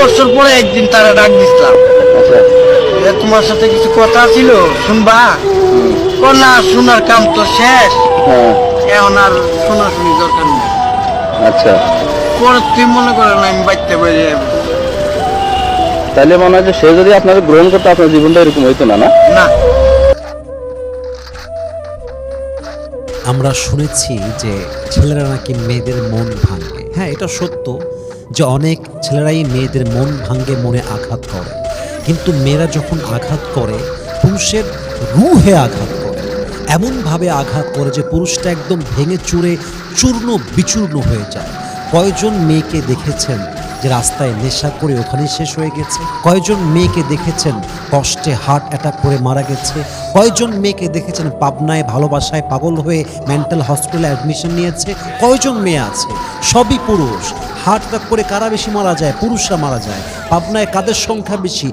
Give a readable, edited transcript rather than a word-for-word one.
বছর পরে একদিন তারা ডাক দিছিলাম, আচ্ছা। তোমার সাথে কিছু কথা ছিল শুনবা? না, শোনার কাম তো শেষ, হ্যাঁ। এখন আর শোনাশুনি দরকার নেই। আচ্ছা, পরে তুই মনে করেন আমি বাইতে বেরিয়ে যাবো। তাহলে মনে হয় যে সে যদি আপনাকে গ্রহণ করতো আপনার জীবনটা এরকম হইতো না, না? না, আমরা শুনেছি যে ছেলেরা নাকি মেয়েদের মন ভাঙে। হ্যাঁ, এটা সত্য যে অনেক ছেলেরাই মেয়েদের মন ভাঙে, মনে আঘাত করে। কিন্তু মেয়েরা যখন আঘাত করে, পুরুষের রুহে আঘাত করে, এমনভাবে আঘাত করে যে পুরুষটা একদম ভেঙে চুরে চূর্ণ বিচূর্ণ হয়ে যায়। কয়জন মেয়েকে দেখেছেন যে রাস্তায় নেশা করে ওখানেই শেষ হয়ে গেছে? কয়জন মেয়েকে দেখেছেন কষ্টে হার্ট অ্যাটাক করে মারা গেছে? কয়জন মেয়েকে দেখেছেন পাবনায় ভালোবাসায় পাগল হয়ে মেন্টাল হসপিটালে অ্যাডমিশন নিয়েছে? কয়জন মেয়ে আছে? সবই পুরুষ। হার্ট অ্যাটাক করে কারা বেশি মারা যায়? পুরুষরা মারা যায়। পাবনায় কাদের সংখ্যা বেশি?